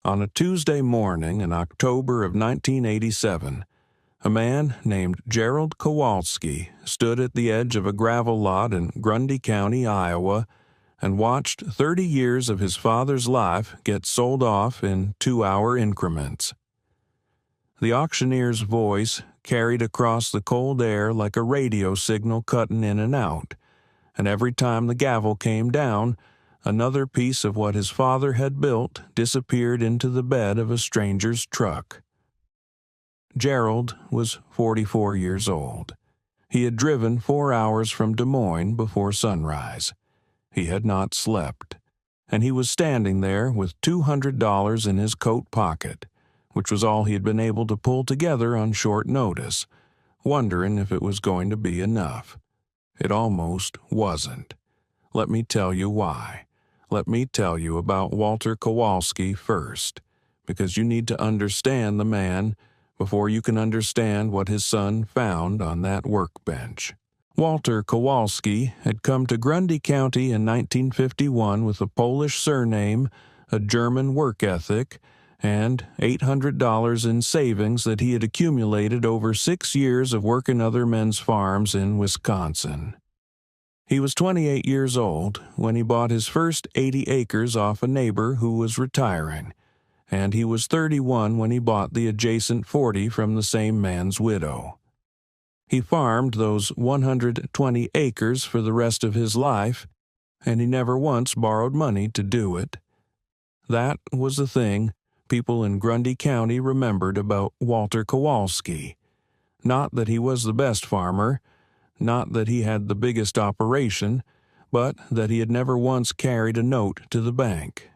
On a Tuesday morning in October of 1987, a man named Gerald Kowalski stood at the edge of a gravel lot in Grundy County, Iowa, and watched 30 years of his father's life get sold off in 2-hour increments. The auctioneer's voice carried across the cold air like a radio signal cutting in and out, and every time the gavel came down, another piece of what his father had built disappeared into the bed of a stranger's truck. Gerald was 44 years old. He had driven 4 hours from Des Moines before sunrise. He had not slept, and he was standing there with $200 in his coat pocket, which was all he had been able to pull together on short notice, wondering if it was going to be enough. It almost wasn't. Let me tell you why. Let me tell you about Walter Kowalski first, because you need to understand the man before you can understand what his son found on that workbench. Walter Kowalski had come to Grundy County in 1951 with a Polish surname, a German work ethic, and $800 in savings that he had accumulated over 6 years of working other men's farms in Wisconsin. He was 28 years old when he bought his first 80 acres off a neighbor who was retiring, and he was 31 when he bought the adjacent 40 from the same man's widow. He farmed those 120 acres for the rest of his life, and he never once borrowed money to do it. That was the thing people in Grundy County remembered about Walter Kowalski. Not that he was the best farmer, not that he had the biggest operation, but that he had never once carried a note to the bank.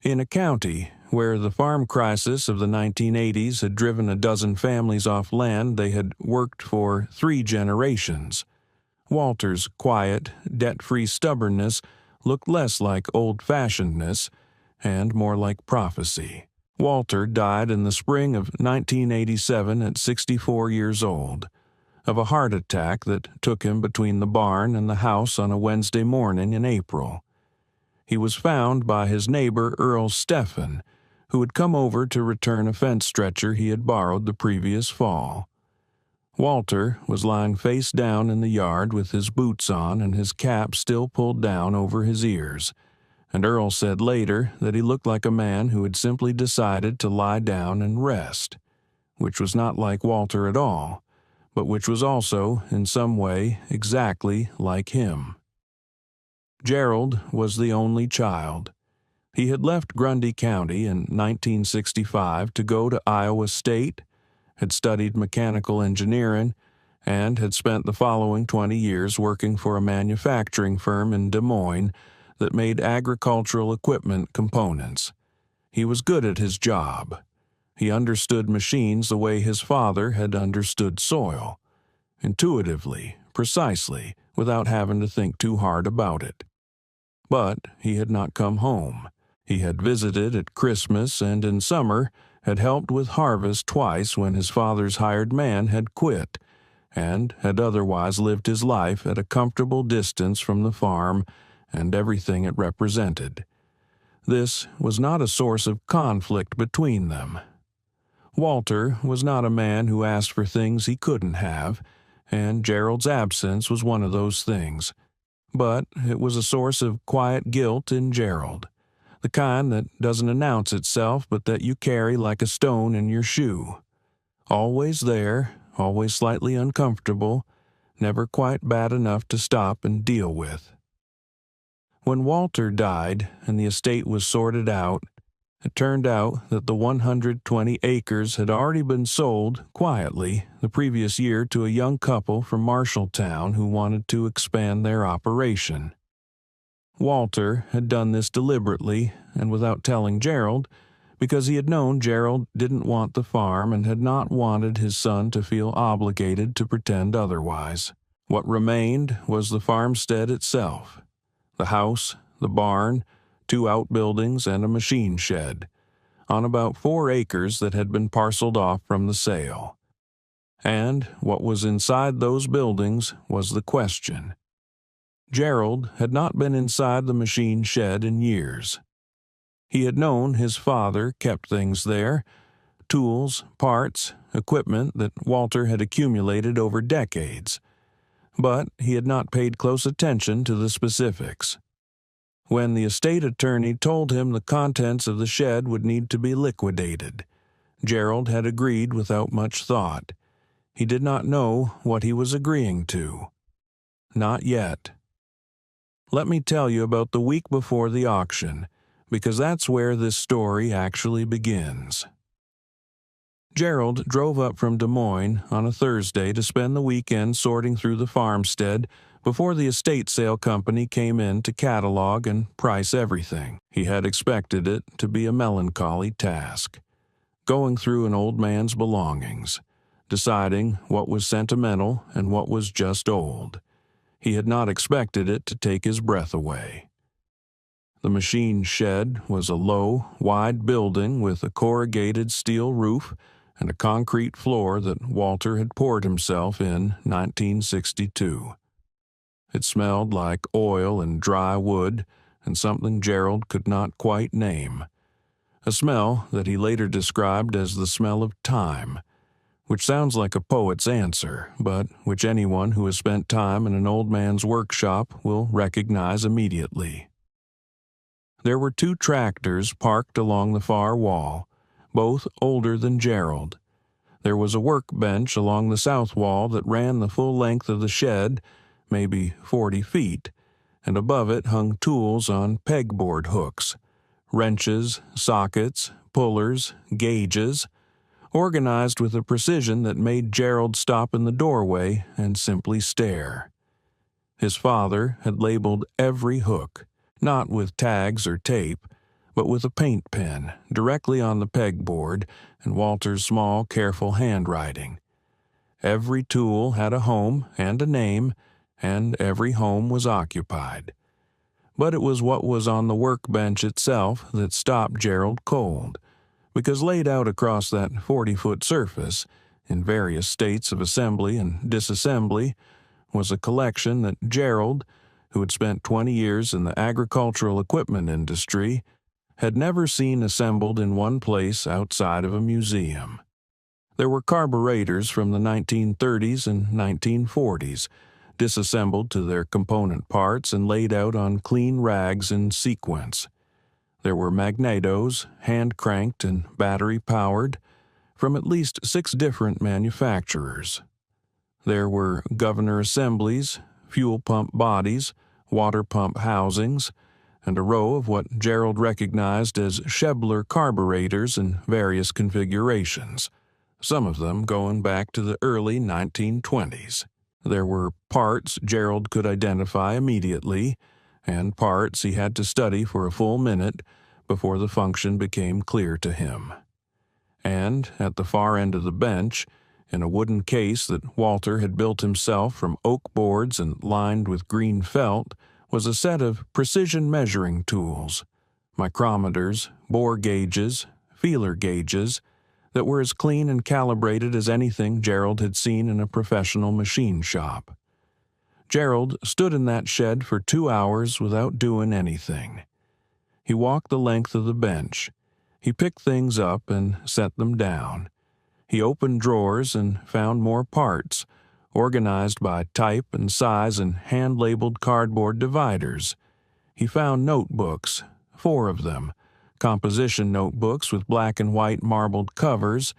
In a county where the farm crisis of the 1980s had driven a dozen families off land they had worked for 3 generations, Walter's quiet, debt-free stubbornness looked less like old-fashionedness and more like prophecy. Walter died in the spring of 1987 at 64 years old, of a heart attack that took him between the barn and the house on a Wednesday morning in April. He was found by his neighbor Earl Steffen, who had come over to return a fence stretcher he had borrowed the previous fall. Walter was lying face down in the yard with his boots on and his cap still pulled down over his ears, and Earl said later that he looked like a man who had simply decided to lie down and rest, which was not like Walter at all, but which was also, in some way, exactly like him. Gerald was the only child. He had left Grundy County in 1965 to go to Iowa State, had studied mechanical engineering, and had spent the following 20 years working for a manufacturing firm in Des Moines that made agricultural equipment components. He was good at his job. He understood machines the way his father had understood soil, intuitively, precisely, without having to think too hard about it. But he had not come home. He had visited at Christmas and in summer had helped with harvest twice when his father's hired man had quit, and had otherwise lived his life at a comfortable distance from the farm and everything it represented. This was not a source of conflict between them. Walter was not a man who asked for things he couldn't have, and Gerald's absence was one of those things. But it was a source of quiet guilt in Gerald, the kind that doesn't announce itself but that you carry like a stone in your shoe. Always there, always slightly uncomfortable, never quite bad enough to stop and deal with. When Walter died and the estate was sorted out, it turned out that the 120 acres had already been sold quietly the previous year to a young couple from Marshalltown who wanted to expand their operation. Walter had done this deliberately and without telling Gerald, because he had known Gerald didn't want the farm and had not wanted his son to feel obligated to pretend otherwise. What remained was the farmstead itself, the house, the barn, 2 outbuildings, and a machine shed, on about 4 acres that had been parceled off from the sale. And what was inside those buildings was the question. Gerald had not been inside the machine shed in years. He had known his father kept things there, tools, parts, equipment that Walter had accumulated over decades, but he had not paid close attention to the specifics. When the estate attorney told him the contents of the shed would need to be liquidated, Gerald had agreed without much thought. He did not know what he was agreeing to. Not yet. Let me tell you about the week before the auction, because that's where this story actually begins. Gerald drove up from Des Moines on a Thursday to spend the weekend sorting through the farmstead before the estate sale company came in to catalog and price everything. He had expected it to be a melancholy task, going through an old man's belongings, deciding what was sentimental and what was just old. He had not expected it to take his breath away. The machine shed was a low, wide building with a corrugated steel roof and a concrete floor that Walter had poured himself in 1962. It smelled like oil and dry wood and something Gerald could not quite name, a smell that he later described as the smell of time, which sounds like a poet's answer, but which anyone who has spent time in an old man's workshop will recognize immediately. There were 2 tractors parked along the far wall, both older than Gerald. There was a workbench along the south wall that ran the full length of the shed, maybe 40 feet, and above it hung tools on pegboard hooks, wrenches, sockets, pullers, gauges, organized with a precision that made Gerald stop in the doorway and simply stare. His father had labeled every hook, not with tags or tape, but with a paint pen directly on the pegboard and Walter's small, careful handwriting. Every tool had a home and a name, and every home was occupied. But it was what was on the workbench itself that stopped Gerald cold, because laid out across that 40-foot surface, in various states of assembly and disassembly, was a collection that Gerald, who had spent 20 years in the agricultural equipment industry, had never seen assembled in one place outside of a museum. There were carburetors from the 1930s and 1940s, disassembled to their component parts and laid out on clean rags in sequence. There were magnetos, hand-cranked and battery-powered, from at least 6 different manufacturers. There were governor assemblies, fuel pump bodies, water pump housings, and a row of what Gerald recognized as Schebler carburetors in various configurations, some of them going back to the early 1920s. There were parts Gerald could identify immediately, and parts he had to study for a full minute before the function became clear to him. And at the far end of the bench, in a wooden case that Walter had built himself from oak boards and lined with green felt, was a set of precision measuring tools, micrometers, bore gauges, feeler gauges, that were as clean and calibrated as anything Gerald had seen in a professional machine shop. Gerald stood in that shed for 2 hours without doing anything. He walked the length of the bench. He picked things up and set them down. He opened drawers and found more parts, organized by type and size in hand-labeled cardboard dividers. He found notebooks, 4 of them, composition notebooks with black and white marbled covers,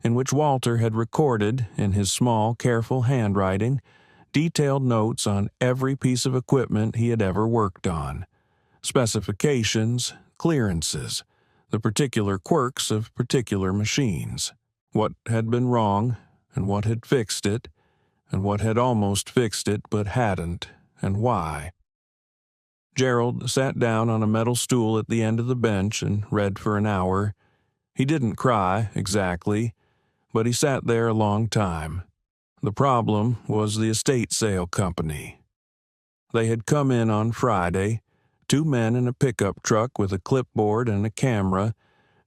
in which Walter had recorded, in his small, careful handwriting, detailed notes on every piece of equipment he had ever worked on, specifications, clearances, the particular quirks of particular machines, what had been wrong and what had fixed it, and what had almost fixed it but hadn't, and why. Gerald sat down on a metal stool at the end of the bench and read for an hour. He didn't cry, exactly, but he sat there a long time. The problem was the estate sale company. They had come in on Friday, 2 men in a pickup truck with a clipboard and a camera,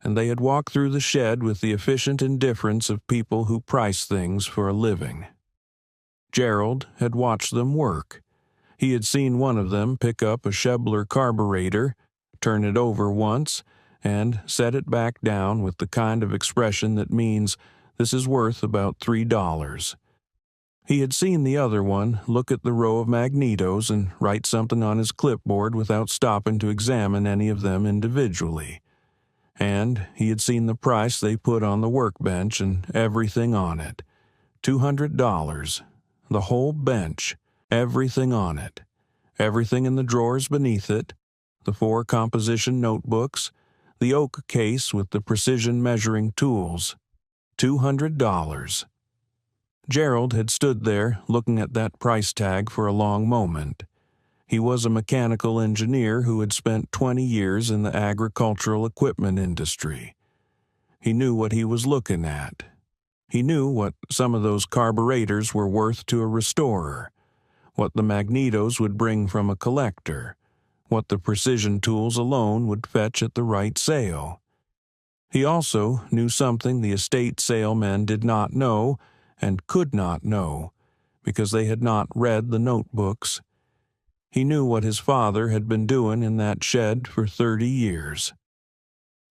and they had walked through the shed with the efficient indifference of people who price things for a living. Gerald had watched them work. He had seen one of them pick up a Schebler carburetor, turn it over once, and set it back down with the kind of expression that means this is worth about $3. He had seen the other one look at the row of magnetos and write something on his clipboard without stopping to examine any of them individually. And he had seen the price they put on the workbench and everything on it. $200. The whole bench, everything on it. Everything in the drawers beneath it, the 4 composition notebooks, the oak case with the precision measuring tools. $200. Gerald had stood there looking at that price tag for a long moment. He was a mechanical engineer who had spent 20 years in the agricultural equipment industry. He knew what he was looking at. He knew what some of those carburetors were worth to a restorer, what the magnetos would bring from a collector, what the precision tools alone would fetch at the right sale. He also knew something the estate salemen did not know and could not know, because they had not read the notebooks. He knew what his father had been doing in that shed for 30 years.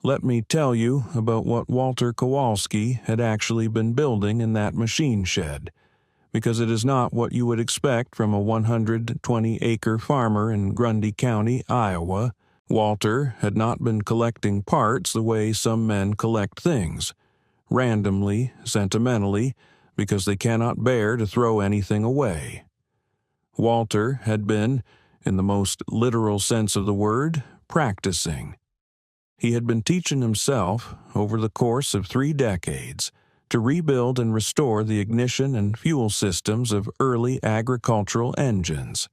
Let me tell you about what Walter Kowalski had actually been building in that machine shed, because it is not what you would expect from a 120-acre farmer in Grundy County, Iowa. Walter had not been collecting parts the way some men collect things, randomly, sentimentally, because they cannot bear to throw anything away. Walter had been, in the most literal sense of the word, practicing. He had been teaching himself, over the course of 3 decades, to rebuild and restore the ignition and fuel systems of early agricultural engines.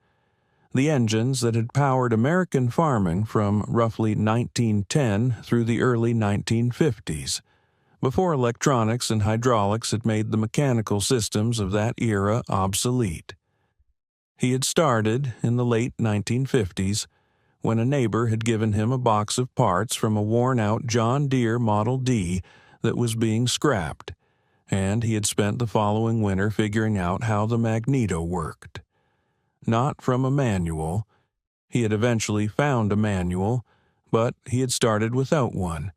The engines that had powered American farming from roughly 1910 through the early 1950s, before electronics and hydraulics had made the mechanical systems of that era obsolete. He had started in the late 1950s, when a neighbor had given him a box of parts from a worn-out John Deere Model D that was being scrapped, and he had spent the following winter figuring out how the magneto worked. Not from a manual. He had eventually found a manual, but he had started without one,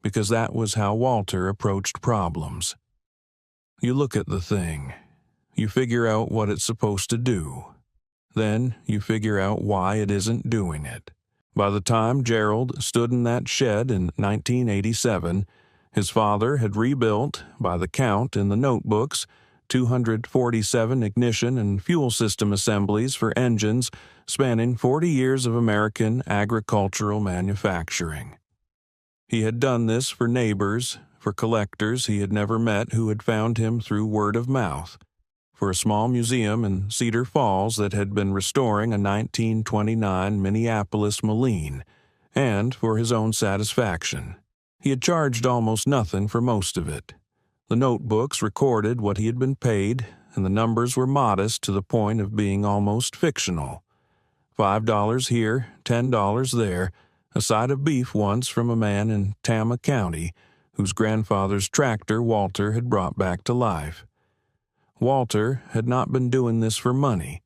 because that was how Walter approached problems. You look at the thing. You figure out what it's supposed to do. Then you figure out why it isn't doing it. By the time Gerald stood in that shed in 1987, his father had rebuilt, by the count in the notebooks, 247 ignition and fuel system assemblies for engines spanning 40 years of American agricultural manufacturing. He had done this for neighbors, for collectors he had never met who had found him through word of mouth, for a small museum in Cedar Falls that had been restoring a 1929 Minneapolis Moline, and for his own satisfaction. He had charged almost nothing for most of it. The notebooks recorded what he had been paid, and the numbers were modest to the point of being almost fictional. $5 here, $10 there, a side of beef once from a man in Tama County, whose grandfather's tractor Walter had brought back to life. Walter had not been doing this for money.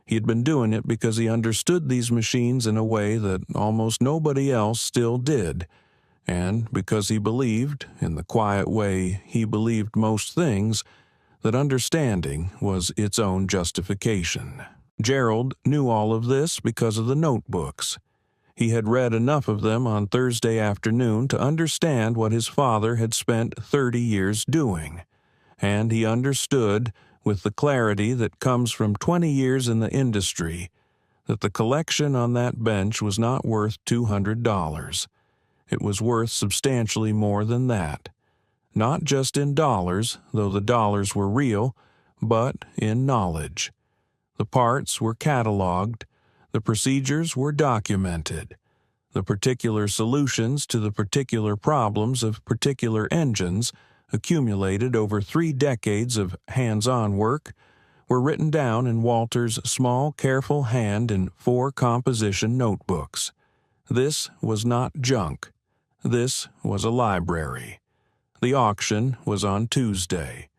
He had been doing it because he understood these machines in a way that almost nobody else still did, and because he believed, in the quiet way he believed most things, that understanding was its own justification. Gerald knew all of this because of the notebooks. He had read enough of them on Thursday afternoon to understand what his father had spent 30 years doing, and he understood, with the clarity that comes from 20 years in the industry, that the collection on that bench was not worth $200. It was worth substantially more than that. Not just in dollars, though the dollars were real, but in knowledge. The parts were cataloged, the procedures were documented, the particular solutions to the particular problems of particular engines, accumulated over 3 decades of hands-on work, were written down in Walter's small, careful hand in 4 composition notebooks. This was not junk. This was a library. The auction was on Tuesday.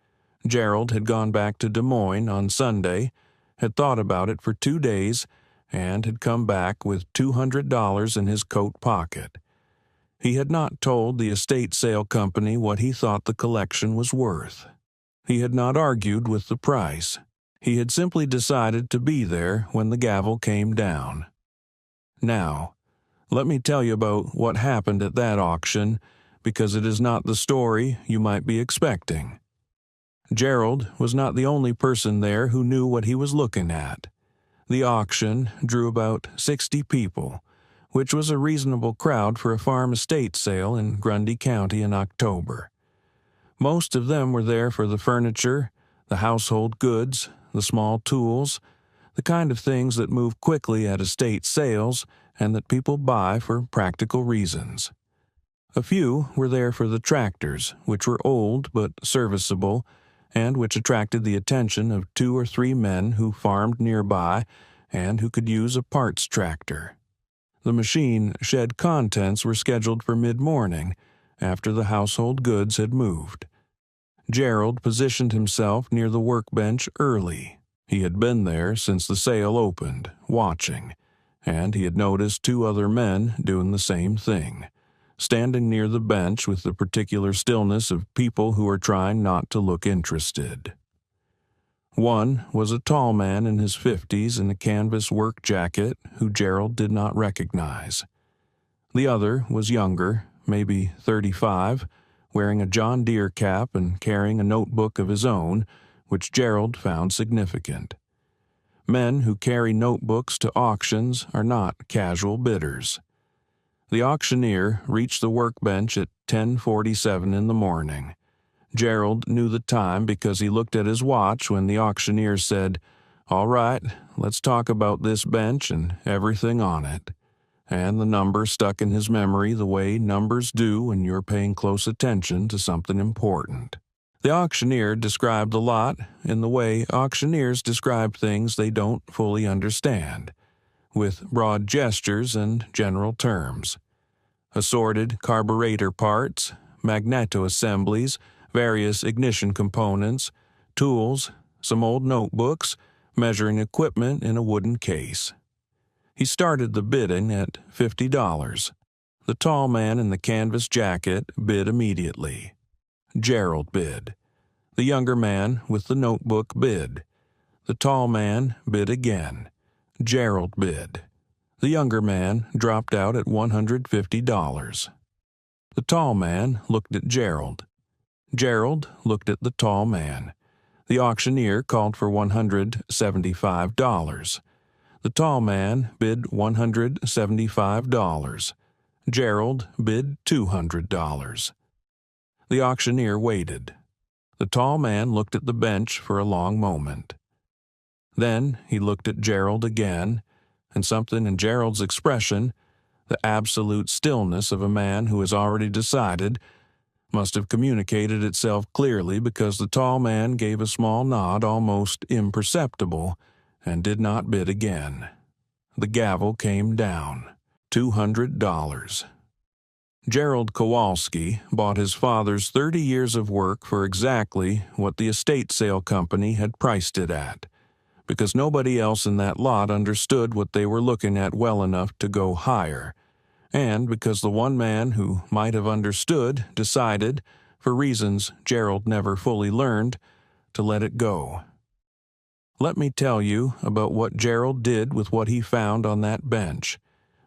Gerald had gone back to Des Moines on Sunday, had thought about it for 2 days, and had come back with $200 in his coat pocket. He had not told the estate sale company what he thought the collection was worth. He had not argued with the price. He had simply decided to be there when the gavel came down. Now, let me tell you about what happened at that auction, because it is not the story you might be expecting. Gerald was not the only person there who knew what he was looking at. The auction drew about 60 people, which was a reasonable crowd for a farm estate sale in Grundy County in October. Most of them were there for the furniture, the household goods, the small tools, the kind of things that move quickly at estate sales and that people buy for practical reasons. A few were there for the tractors, which were old but serviceable, and which attracted the attention of 2 or 3 men who farmed nearby and who could use a parts tractor. The machine shed contents were scheduled for mid-morning, after the household goods had moved. Gerald positioned himself near the workbench early. He had been there since the sale opened, watching, and he had noticed 2 other men doing the same thing, standing near the bench with the particular stillness of people who are trying not to look interested. One was a tall man in his 50s in a canvas work jacket who Gerald did not recognize. The other was younger, maybe 35, wearing a John Deere cap and carrying a notebook of his own, which Gerald found significant. Men who carry notebooks to auctions are not casual bidders. The auctioneer reached the workbench at 10:47 in the morning. Gerald knew the time because he looked at his watch when the auctioneer said, "All right, let's talk about this bench and everything on it." And the number stuck in his memory the way numbers do when you're paying close attention to something important. The auctioneer described the lot in the way auctioneers describe things they don't fully understand, with broad gestures and general terms. Assorted carburetor parts, magneto assemblies, various ignition components, tools, some old notebooks, measuring equipment in a wooden case. He started the bidding at $50. The tall man in the canvas jacket bid immediately. Gerald bid. The younger man with the notebook bid. The tall man bid again. Gerald bid. The younger man dropped out at $150. The tall man looked at Gerald. Gerald looked at the tall man. The auctioneer called for $175. The tall man bid $175. Gerald bid $200. The auctioneer waited. The tall man looked at the bench for a long moment. Then he looked at Gerald again, and something in Gerald's expression, the absolute stillness of a man who has already decided, must have communicated itself clearly because the tall man gave a small nod almost imperceptible and did not bid again. The gavel came down. $200. Gerald Kowalski bought his father's 30 years of work for exactly what the estate sale company had priced it at, because nobody else in that lot understood what they were looking at well enough to go higher, and because the one man who might have understood decided, for reasons Gerald never fully learned, to let it go. Let me tell you about what Gerald did with what he found on that bench,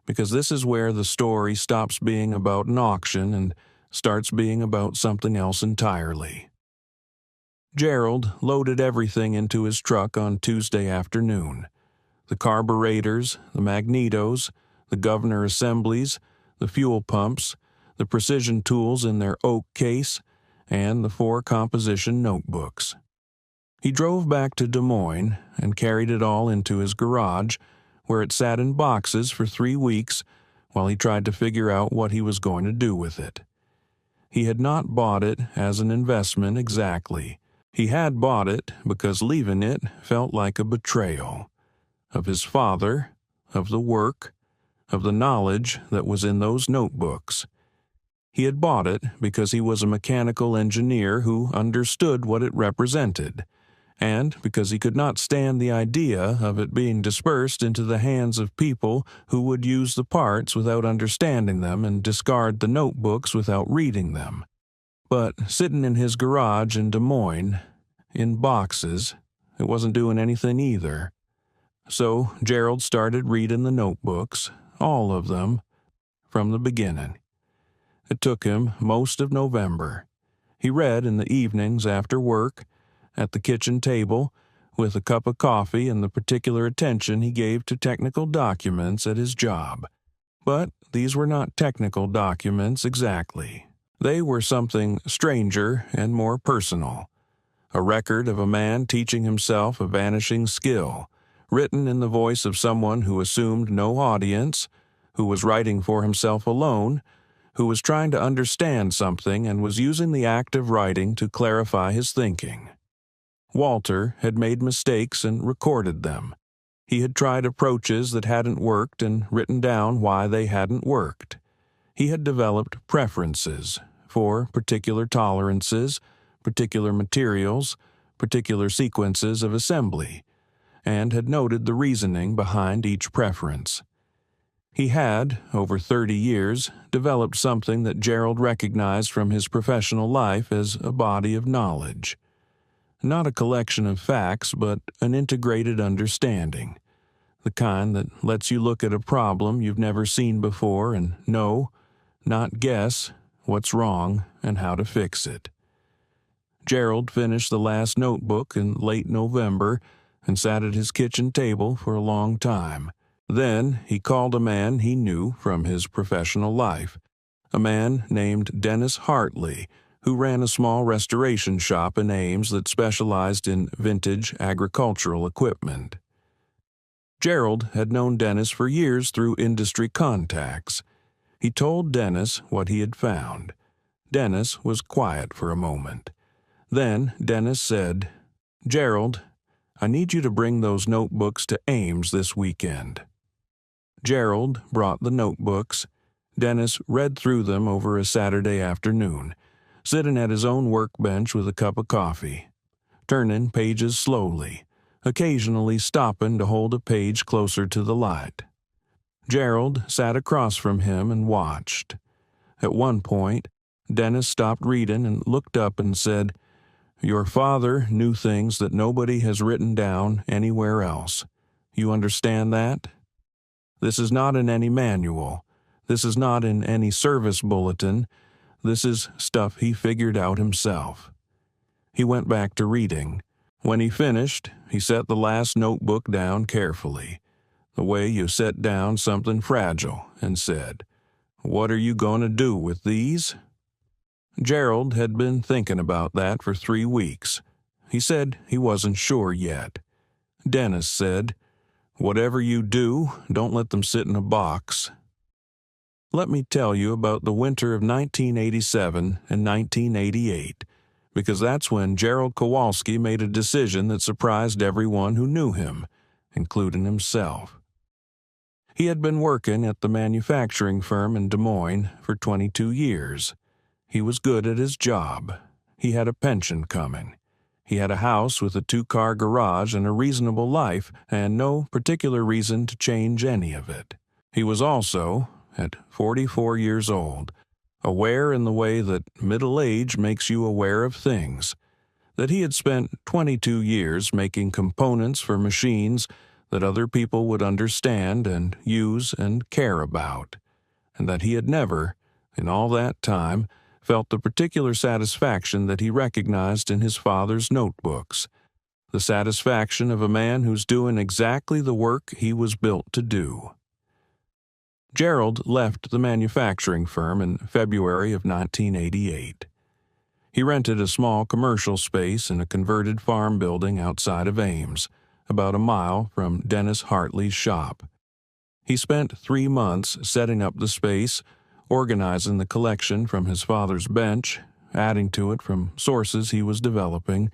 because this is where the story stops being about an auction and starts being about something else entirely. Gerald loaded everything into his truck on Tuesday afternoon. The carburetors, the magnetos, the governor assemblies, the fuel pumps, the precision tools in their oak case, and the 4 composition notebooks. He drove back to Des Moines and carried it all into his garage, where it sat in boxes for 3 weeks while he tried to figure out what he was going to do with it. He had not bought it as an investment exactly. He had bought it because leaving it felt like a betrayal of his father, of the work, of the knowledge that was in those notebooks. He had bought it because he was a mechanical engineer who understood what it represented, and because he could not stand the idea of it being dispersed into the hands of people who would use the parts without understanding them and discard the notebooks without reading them. But sitting in his garage in Des Moines, in boxes, it wasn't doing anything either. So Gerald started reading the notebooks, all of them, from the beginning. It took him most of November. He read in the evenings after work, at the kitchen table, with a cup of coffee and the particular attention he gave to technical documents at his job. But these were not technical documents exactly. They were something stranger and more personal. A record of a man teaching himself a vanishing skill, written in the voice of someone who assumed no audience, who was writing for himself alone, who was trying to understand something and was using the act of writing to clarify his thinking. Walter had made mistakes and recorded them. He had tried approaches that hadn't worked and written down why they hadn't worked. He had developed preferences for particular tolerances, particular materials, particular sequences of assembly, and had noted the reasoning behind each preference. He had, over 30 years, developed something that Gerald recognized from his professional life as a body of knowledge. Not a collection of facts, but an integrated understanding, the kind that lets you look at a problem you've never seen before and know, not guess, what's wrong and how to fix it. Gerald finished the last notebook in late November and sat at his kitchen table for a long time. Then he called a man he knew from his professional life, a man named Dennis Hartley, who ran a small restoration shop in Ames that specialized in vintage agricultural equipment. Gerald had known Dennis for years through industry contacts. He told Dennis what he had found. Dennis was quiet for a moment. Then Dennis said, "Gerald, I need you to bring those notebooks to Ames this weekend." Gerald brought the notebooks. Dennis read through them over a Saturday afternoon, sitting at his own workbench with a cup of coffee, turning pages slowly, occasionally stopping to hold a page closer to the light. Gerald sat across from him and watched. At one point, Dennis stopped reading and looked up and said, "Your father knew things that nobody has written down anywhere else. You understand that? This is not in any manual. This is not in any service bulletin. This is stuff he figured out himself." He went back to reading. When he finished, he set the last notebook down carefully, the way you set down something fragile, and said, "What are you going to do with these?" Gerald had been thinking about that for 3 weeks. He said he wasn't sure yet. Dennis said, "Whatever you do, don't let them sit in a box." Let me tell you about the winter of 1987 and 1988, because that's when Gerald Kowalski made a decision that surprised everyone who knew him, including himself. He had been working at the manufacturing firm in Des Moines for 22 years. He was good at his job. He had a pension coming. He had a house with a 2-car garage and a reasonable life, and no particular reason to change any of it. He was also, at 44 years old, aware in the way that middle age makes you aware of things, that he had spent 22 years making components for machines that other people would understand and use and care about, and that he had never, in all that time, felt the particular satisfaction that he recognized in his father's notebooks, the satisfaction of a man who's doing exactly the work he was built to do. Gerald left the manufacturing firm in February of 1988. He rented a small commercial space in a converted farm building outside of Ames, about a mile from Dennis Hartley's shop. He spent 3 months setting up the space, organizing the collection from his father's bench, adding to it from sources he was developing,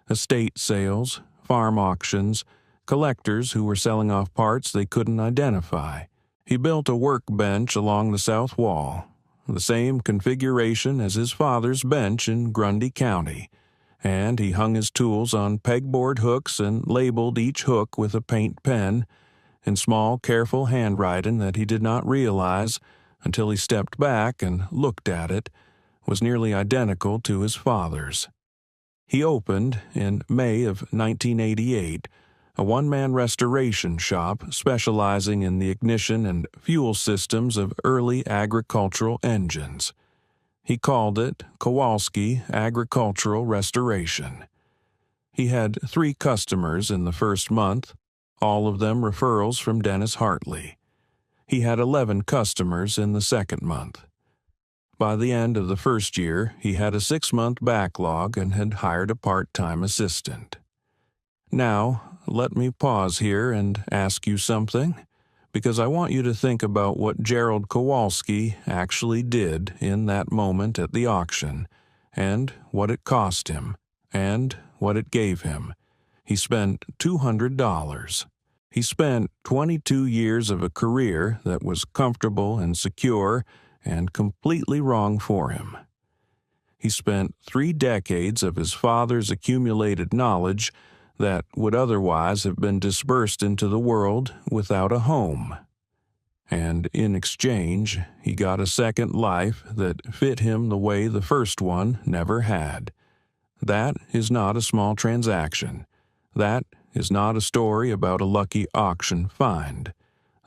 estate sales, farm auctions, collectors who were selling off parts they couldn't identify. He built a workbench along the south wall, the same configuration as his father's bench in Grundy County, and he hung his tools on pegboard hooks and labeled each hook with a paint pen in small, careful handwriting that he did not realize, until he stepped back and looked at it, was nearly identical to his father's. He opened, in May of 1988, a one-man restoration shop specializing in the ignition and fuel systems of early agricultural engines. He called it Kowalski Agricultural Restoration. He had 3 customers in the first month, all of them referrals from Dennis Hartley. He had 11 customers in the second month. By the end of the first year, he had a 6-month backlog and had hired a part-time assistant. Now, let me pause here and ask you something, because I want you to think about what Gerald Kowalski actually did in that moment at the auction, and what it cost him, and what it gave him. He spent $200. He spent 22 years of a career that was comfortable and secure and completely wrong for him. He spent 3 decades of his father's accumulated knowledge that would otherwise have been dispersed into the world without a home. And in exchange, he got a second life that fit him the way the first one never had. That is not a small transaction. That is not a story about a lucky auction find.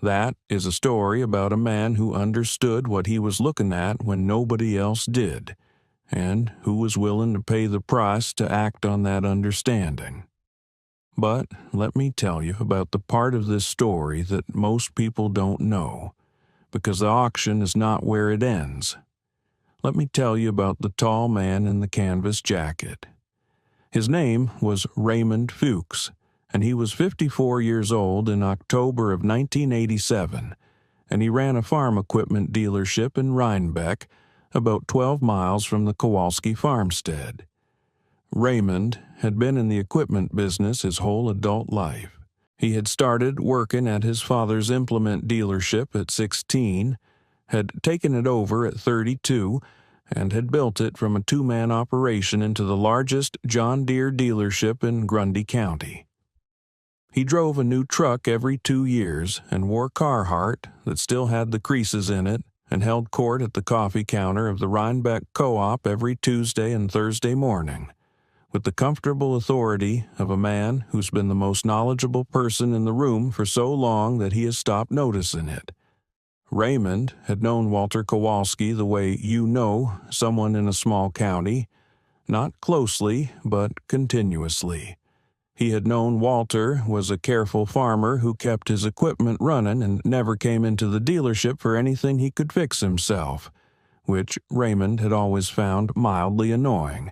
That is a story about a man who understood what he was looking at when nobody else did, and who was willing to pay the price to act on that understanding. But let me tell you about the part of this story that most people don't know, because the auction is not where it ends. Let me tell you about the tall man in the canvas jacket. His name was Raymond Fuchs, and he was 54 years old in October of 1987, and he ran a farm equipment dealership in Rhinebeck, about 12 miles from the Kowalski farmstead. Raymond had been in the equipment business his whole adult life. He had started working at his father's implement dealership at 16, had taken it over at 32, and had built it from a 2-man operation into the largest John Deere dealership in Grundy County. He drove a new truck every 2 years and wore Carhartt that still had the creases in it, and held court at the coffee counter of the Rhinebeck Co-op every Tuesday and Thursday morning, with the comfortable authority of a man who's been the most knowledgeable person in the room for so long that he has stopped noticing it. Raymond had known Walter Kowalski the way you know someone in a small county, not closely, but continuously. He had known Walter was a careful farmer who kept his equipment running and never came into the dealership for anything he could fix himself, which Raymond had always found mildly annoying,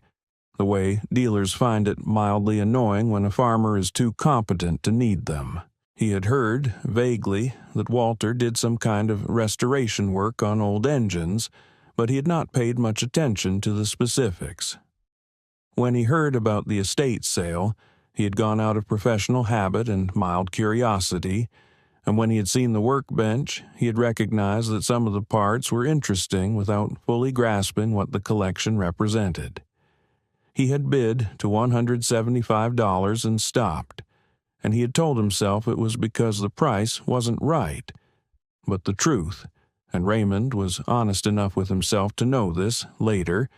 the way dealers find it mildly annoying when a farmer is too competent to need them. He had heard, vaguely, that Walter did some kind of restoration work on old engines, but he had not paid much attention to the specifics. When he heard about the estate sale, he had gone out of professional habit and mild curiosity, and when he had seen the workbench, he had recognized that some of the parts were interesting without fully grasping what the collection represented. He had bid to $175 and stopped, and he had told himself it was because the price wasn't right. But the truth, and Raymond was honest enough with himself to know this later,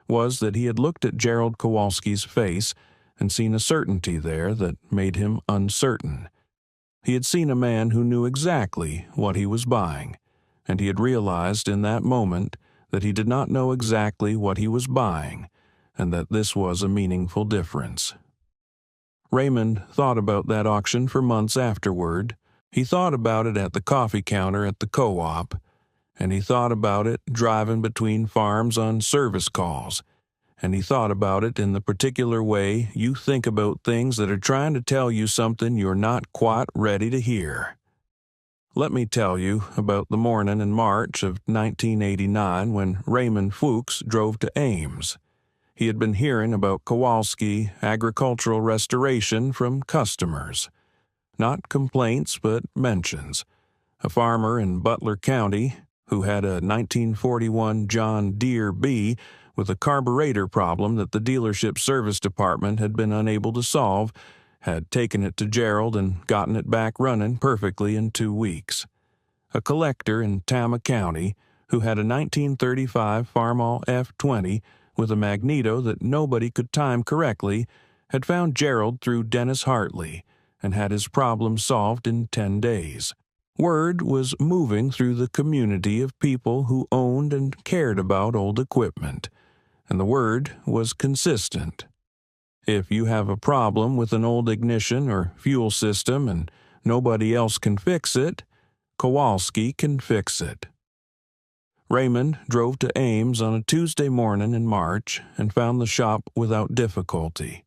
was that he had looked at Gerald Kowalski's face and seen a certainty there that made him uncertain. He had seen a man who knew exactly what he was buying, and he had realized in that moment that he did not know exactly what he was buying, and that this was a meaningful difference. Raymond thought about that auction for months afterward. He thought about it at the coffee counter at the co-op, and he thought about it driving between farms on service calls, and he thought about it in the particular way you think about things that are trying to tell you something you're not quite ready to hear. Let me tell you about the morning in March of 1989 when Raymond Fuchs drove to Ames. He had been hearing about Kowalski agricultural restoration from customers. Not complaints, but mentions. A farmer in Butler County, who had a 1941 John Deere B with a carburetor problem that the dealership service department had been unable to solve, had taken it to Gerald and gotten it back running perfectly in 2 weeks. A collector in Tama County, who had a 1935 Farmall F-20 with a magneto that nobody could time correctly, had found Gerald through Dennis Hartley and had his problem solved in 10 days. Word was moving through the community of people who owned and cared about old equipment, and the word was consistent. If you have a problem with an old ignition or fuel system and nobody else can fix it, Kowalski can fix it. Raymond drove to Ames on a Tuesday morning in March and found the shop without difficulty.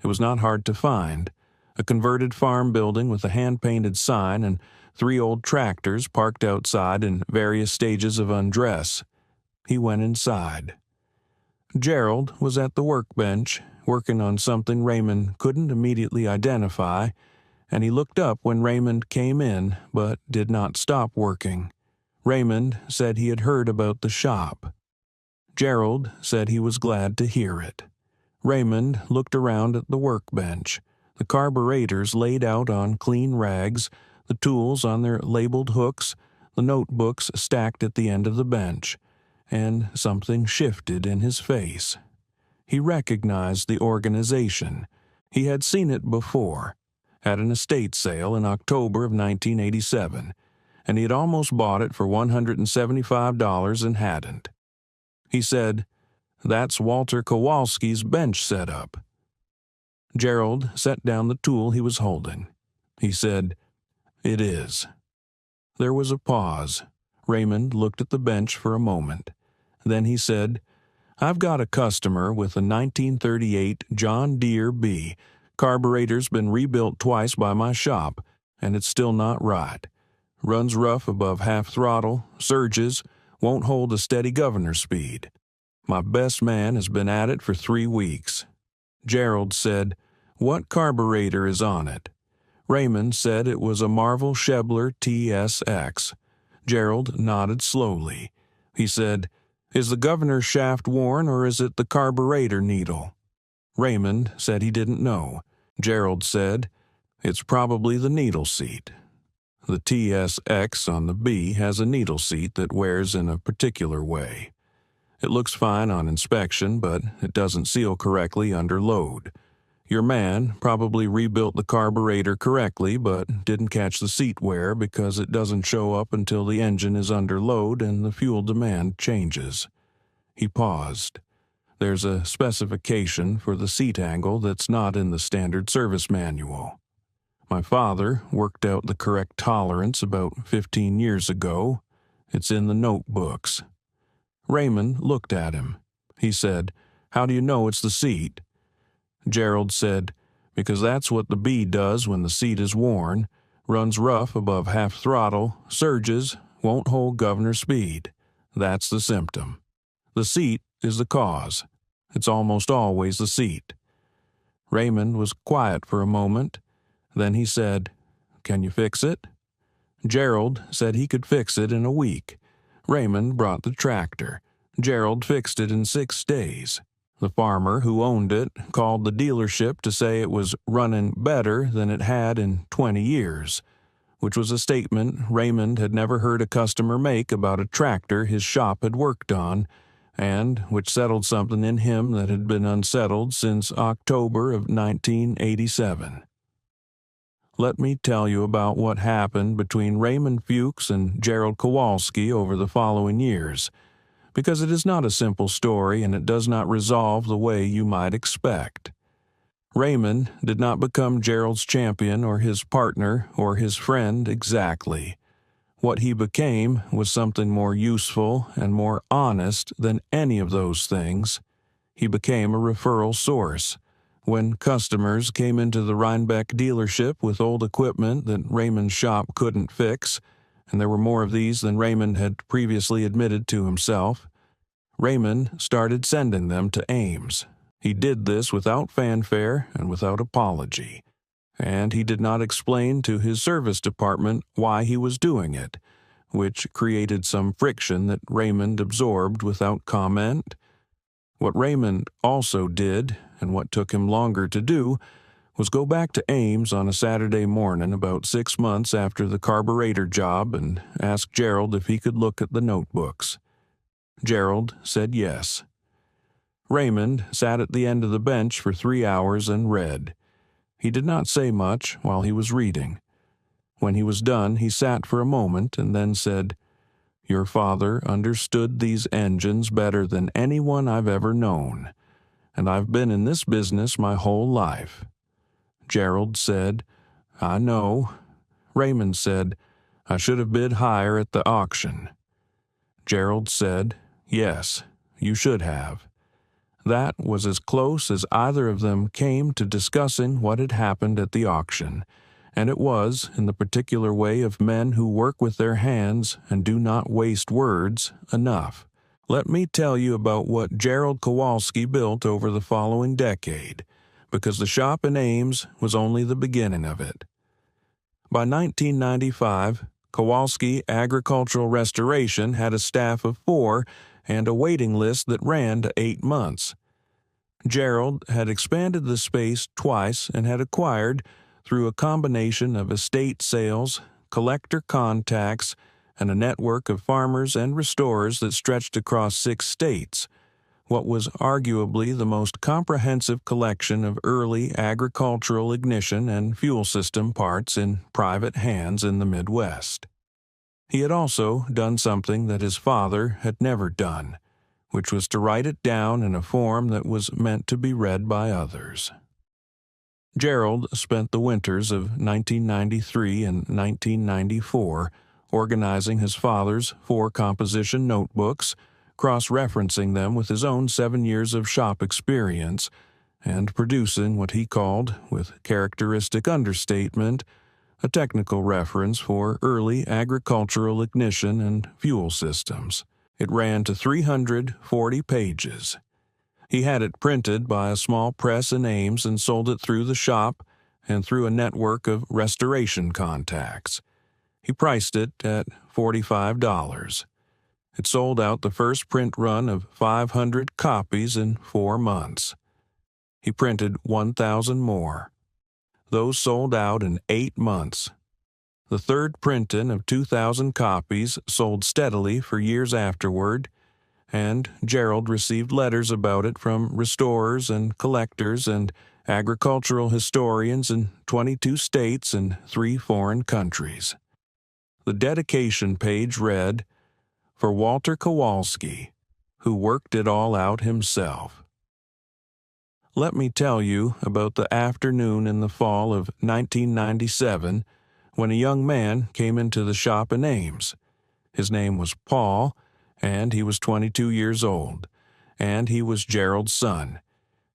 It was not hard to find. A converted farm building with a hand-painted sign and 3 old tractors parked outside in various stages of undress. He went inside. Gerald was at the workbench, working on something Raymond couldn't immediately identify, and he looked up when Raymond came in, but did not stop working. Raymond said he had heard about the shop. Gerald said he was glad to hear it. Raymond looked around at the workbench, the carburetors laid out on clean rags, the tools on their labeled hooks, the notebooks stacked at the end of the bench, and something shifted in his face. He recognized the organization. He had seen it before, at an estate sale in October of 1987, and he had almost bought it for $175 and hadn't. He said, "That's Walter Kowalski's bench setup." Gerald set down the tool he was holding. He said, "It is." There was a pause. Raymond looked at the bench for a moment. Then he said, "I've got a customer with a 1938 John Deere B. Carburetor's been rebuilt twice by my shop, and it's still not right. Runs rough above half throttle, surges, won't hold a steady governor speed. My best man has been at it for 3 weeks." Gerald said, "What carburetor is on it?" Raymond said it was a Marvel Schebler TSX. Gerald nodded slowly. He said, "Is the governor's shaft worn or is it the carburetor needle?" Raymond said he didn't know. Gerald said, "It's probably the needle seat." The TSX on the B has a needle seat that wears in a particular way. It looks fine on inspection, but it doesn't seal correctly under load. Your man probably rebuilt the carburetor correctly, but didn't catch the seat wear because it doesn't show up until the engine is under load and the fuel demand changes. He paused. There's a specification for the seat angle that's not in the standard service manual. My father worked out the correct tolerance about 15 years ago. It's in the notebooks. Raymond looked at him. He said, "How do you know it's the seat?" Gerald said, "Because that's what the B does when the seat is worn, runs rough above half throttle, surges, won't hold governor speed. That's the symptom. The seat is the cause. It's almost always the seat." Raymond was quiet for a moment. Then he said, "Can you fix it?" Gerald said he could fix it in a week. Raymond brought the tractor. Gerald fixed it in 6 days. The farmer who owned it called the dealership to say it was running better than it had in 20 years, which was a statement Raymond had never heard a customer make about a tractor his shop had worked on, and which settled something in him that had been unsettled since October of 1987. Let me tell you about what happened between Raymond Fuchs and Gerald Kowalski over the following years, because it is not a simple story and it does not resolve the way you might expect. Raymond did not become Gerald's champion or his partner or his friend exactly. What he became was something more useful and more honest than any of those things. He became a referral source. When customers came into the Rhinebeck dealership with old equipment that Raymond's shop couldn't fix, and there were more of these than Raymond had previously admitted to himself, Raymond started sending them to Ames. He did this without fanfare and without apology, and he did not explain to his service department why he was doing it, which created some friction that Raymond absorbed without comment. What Raymond also did, and what took him longer to do, was go back to Ames on a Saturday morning about 6 months after the carburetor job and ask Gerald if he could look at the notebooks. Gerald said yes. Raymond sat at the end of the bench for 3 hours and read. He did not say much while he was reading. When he was done, he sat for a moment and then said, "Your father understood these engines better than anyone I've ever known, and I've been in this business my whole life." Gerald said, "I know." Raymond said, "I should have bid higher at the auction." Gerald said, "Yes, you should have." That was as close as either of them came to discussing what had happened at the auction, and it was, in the particular way of men who work with their hands and do not waste words, enough. Let me tell you about what Gerald Kowalski built over the following decade, because the shop in Ames was only the beginning of it. By 1995, Kowalski Agricultural Restoration had a staff of 4 and a waiting list that ran to 8 months. Gerald had expanded the space twice and had acquired, through a combination of estate sales, collector contacts, and a network of farmers and restorers that stretched across 6 states, what was arguably the most comprehensive collection of early agricultural ignition and fuel system parts in private hands in the Midwest. He had also done something that his father had never done, which was to write it down in a form that was meant to be read by others. Gerald spent the winters of 1993 and 1994 organizing his father's 4 composition notebooks, cross-referencing them with his own 7 years of shop experience, and producing what he called, with characteristic understatement, a technical reference for early agricultural ignition and fuel systems. It ran to 340 pages. He had it printed by a small press in Ames and sold it through the shop and through a network of restoration contacts. He priced it at $45. It sold out the first print run of 500 copies in 4 months. He printed 1,000 more. Those sold out in 8 months. The third printing of 2,000 copies sold steadily for years afterward, and Gerald received letters about it from restorers and collectors and agricultural historians in 22 states and 3 foreign countries. The dedication page read, "For Walter Kowalski, who worked it all out himself." Let me tell you about the afternoon in the fall of 1997 when a young man came into the shop in Ames. His name was Paul, and he was 22 years old, and he was Gerald's son,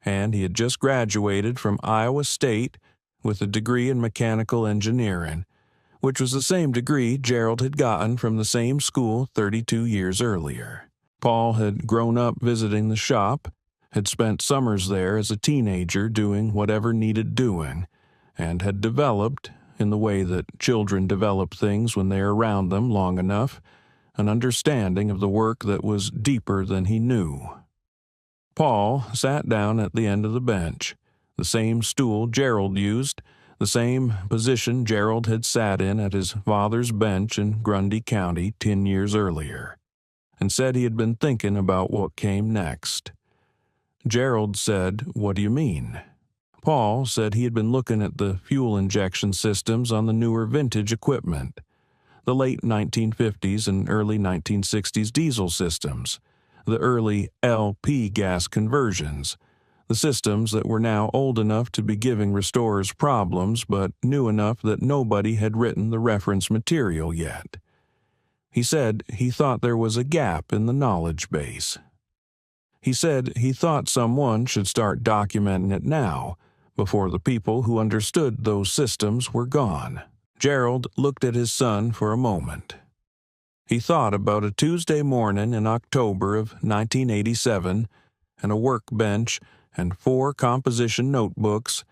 and he had just graduated from Iowa State with a degree in mechanical engineering, which was the same degree Gerald had gotten from the same school 32 years earlier. Paul had grown up visiting the shop, had spent summers there as a teenager doing whatever needed doing, and had developed, in the way that children develop things when they are around them long enough, an understanding of the work that was deeper than he knew. Paul sat down at the end of the bench, the same stool Gerald used, the same position Gerald had sat in at his father's bench in Grundy County 10 years earlier, and said he had been thinking about what came next. Gerald said, "What do you mean?" Paul said he had been looking at the fuel injection systems on the newer vintage equipment, the late 1950s and early 1960s diesel systems, the early LP gas conversions, the systems that were now old enough to be giving restorers problems but new enough that nobody had written the reference material yet. He said he thought there was a gap in the knowledge base. He said he thought someone should start documenting it now, before the people who understood those systems were gone. Gerald looked at his son for a moment. He thought about a Tuesday morning in October of 1987, and a workbench, and 4 composition notebooks,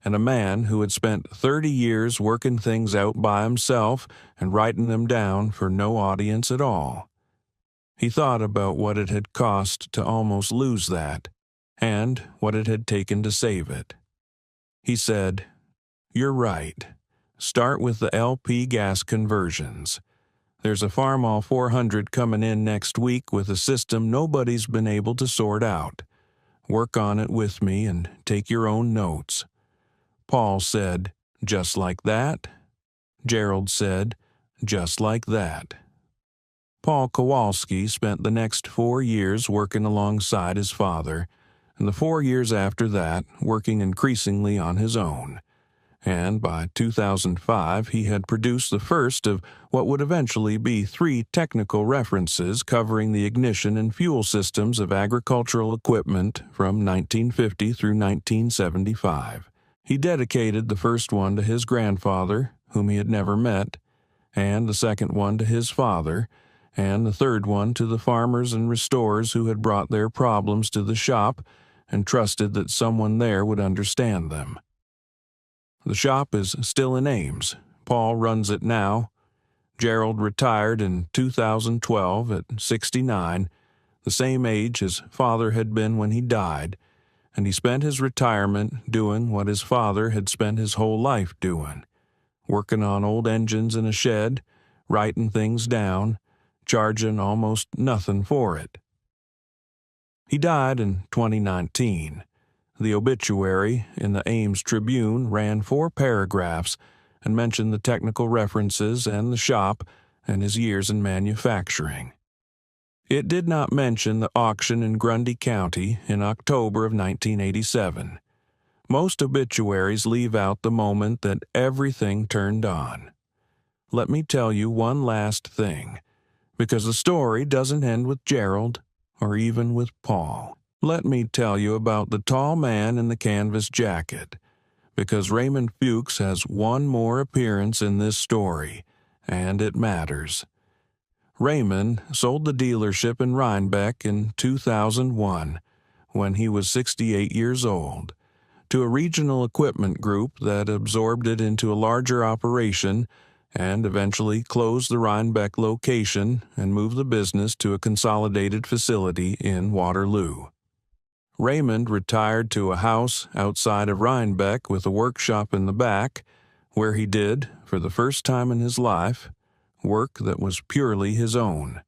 and a man who had spent 30 years working things out by himself and writing them down for no audience at all. He thought about what it had cost to almost lose that, and what it had taken to save it. He said, "You're right. Start with the LP gas conversions. There's a Farmall 400 coming in next week with a system nobody's been able to sort out. Work on it with me and take your own notes." Paul said, "Just like that?" Gerald said, "Just like that." Paul Kowalski spent the next 4 years working alongside his father, and the 4 years after that working increasingly on his own. And by 2005 he had produced the first of what would eventually be 3 technical references covering the ignition and fuel systems of agricultural equipment from 1950 through 1975. He dedicated the first one to his grandfather, whom he had never met, and the second one to his father, and the third one to the farmers and restorers who had brought their problems to the shop and trusted that someone there would understand them. The shop is still in Ames. Paul runs it now. Gerald retired in 2012 at 69, the same age his father had been when he died, and he spent his retirement doing what his father had spent his whole life doing, working on old engines in a shed, writing things down, charging almost nothing for it. He died in 2019. The obituary in the Ames Tribune ran 4 paragraphs and mentioned the technical references and the shop and his years in manufacturing. It did not mention the auction in Grundy County in October of 1987. Most obituaries leave out the moment that everything turned on. Let me tell you one last thing, because the story doesn't end with Gerald or even with Paul. Let me tell you about the tall man in the canvas jacket, because Raymond Fuchs has one more appearance in this story, and it matters. Raymond sold the dealership in Rhinebeck in 2001, when he was 68 years old, to a regional equipment group that absorbed it into a larger operation and eventually closed the Rhinebeck location and moved the business to a consolidated facility in Waterloo. Raymond retired to a house outside of Rhinebeck with a workshop in the back, where he did, for the first time in his life, work that was purely his own.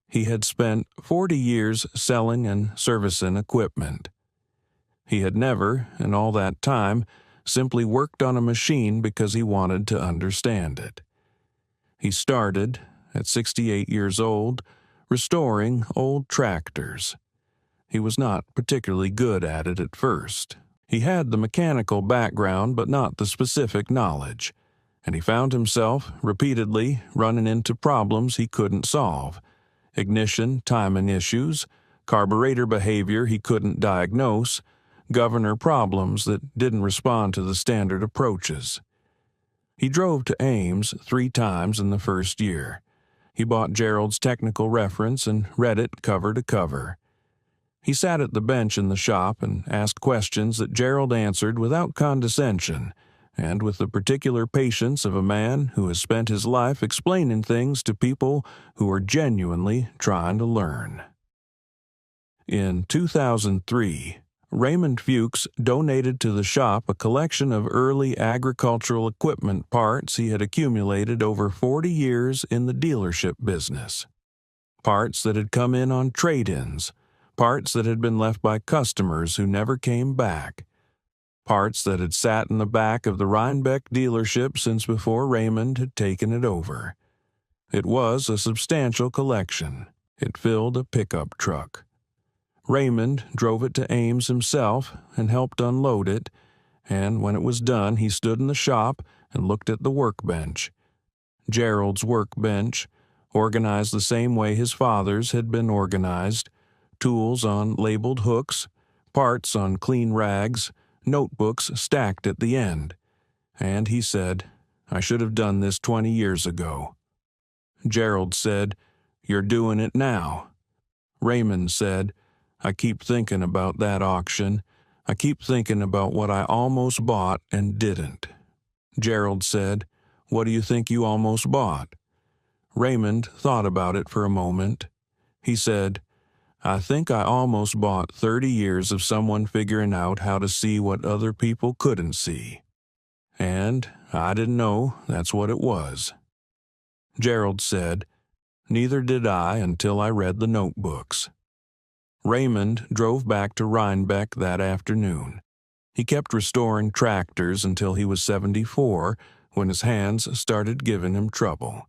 He had spent 40 years selling and servicing equipment. He had never, in all that time, simply worked on a machine because he wanted to understand it. He started, at 68 years old, restoring old tractors. He was not particularly good at it at first. He had the mechanical background but not the specific knowledge, and he found himself repeatedly running into problems he couldn't solve: ignition timing issues, carburetor behavior he couldn't diagnose, governor problems that didn't respond to the standard approaches. He drove to Ames 3 times in the first year. He bought Gerald's technical reference and read it cover to cover. He sat at the bench in the shop and asked questions that Gerald answered without condescension and with the particular patience of a man who has spent his life explaining things to people who are genuinely trying to learn. In 2003, Raymond Fuchs donated to the shop a collection of early agricultural equipment parts he had accumulated over 40 years in the dealership business. Parts that had come in on trade-ins, parts that had been left by customers who never came back, parts that had sat in the back of the Rhinebeck dealership since before Raymond had taken it over. It was a substantial collection. It filled a pickup truck. Raymond drove it to Ames himself and helped unload it, and when it was done he stood in the shop and looked at the workbench. Gerald's workbench, organized the same way his father's had been organized: tools on labeled hooks, parts on clean rags, notebooks stacked at the end. And he said, "I should have done this 20 years ago." Gerald said, "You're doing it now." Raymond said, "I keep thinking about that auction. I keep thinking about what I almost bought and didn't." Gerald said, "What do you think you almost bought?" Raymond thought about it for a moment. He said, "I think I almost bought 30 years of someone figuring out how to see what other people couldn't see. And I didn't know that's what it was." Gerald said, "Neither did I until I read the notebooks." Raymond drove back to Rhinebeck that afternoon. He kept restoring tractors until he was 74, when his hands started giving him trouble.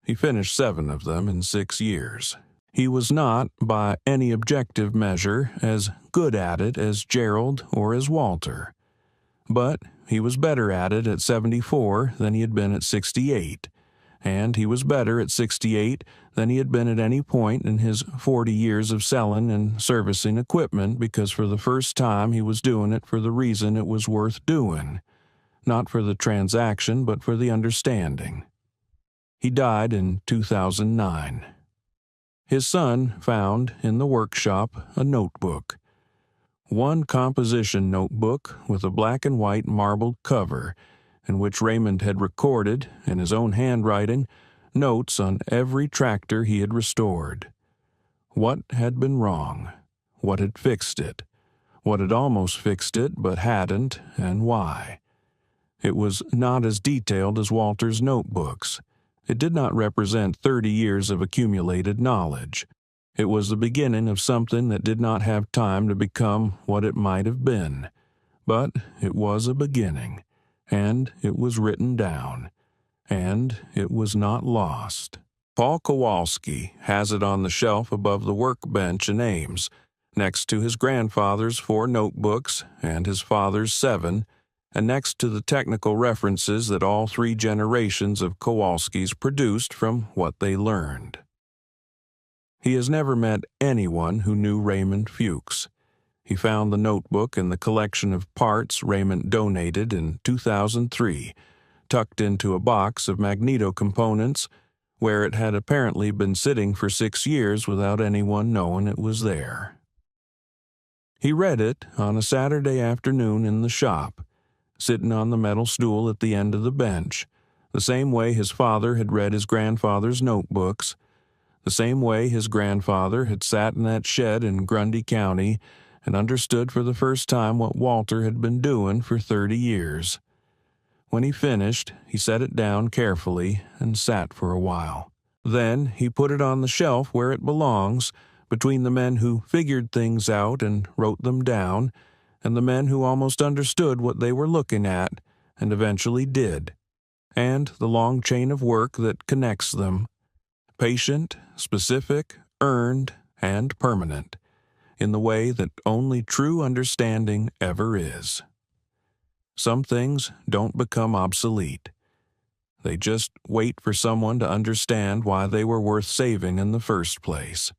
He finished 7 of them in 6 years. He was not, by any objective measure, as good at it as Gerald or as Walter. But he was better at it at 74 than he had been at 68, and he was better at 68 than he had been at any point in his 40 years of selling and servicing equipment, because for the first time he was doing it for the reason it was worth doing, not for the transaction but for the understanding. He died in 2009. His son found in the workshop a notebook. One composition notebook with a black and white marbled cover, in which Raymond had recorded, in his own handwriting, notes on every tractor he had restored. What had been wrong? What had fixed it? What had almost fixed it but hadn't, and why? It was not as detailed as Walter's notebooks. It did not represent 30 years of accumulated knowledge. It was the beginning of something that did not have time to become what it might have been. But it was a beginning, and it was written down, and it was not lost. Paul Kowalski has it on the shelf above the workbench in Ames, next to his grandfather's 4 notebooks and his father's 7, and next to the technical references that all 3 generations of Kowalskis produced from what they learned. He has never met anyone who knew Raymond Fuchs. He found the notebook in the collection of parts Raymond donated in 2003, tucked into a box of magneto components, where it had apparently been sitting for 6 years without anyone knowing it was there. He read it on a Saturday afternoon in the shop, sitting on the metal stool at the end of the bench, the same way his father had read his grandfather's notebooks, the same way his grandfather had sat in that shed in Grundy County and understood for the first time what Walter had been doing for 30 years. When he finished, he set it down carefully and sat for a while. Then he put it on the shelf where it belongs, between the men who figured things out and wrote them down, and the men who almost understood what they were looking at and eventually did, and the long chain of work that connects them, patient, specific, earned, and permanent, in the way that only true understanding ever is. Some things don't become obsolete. They just wait for someone to understand why they were worth saving in the first place.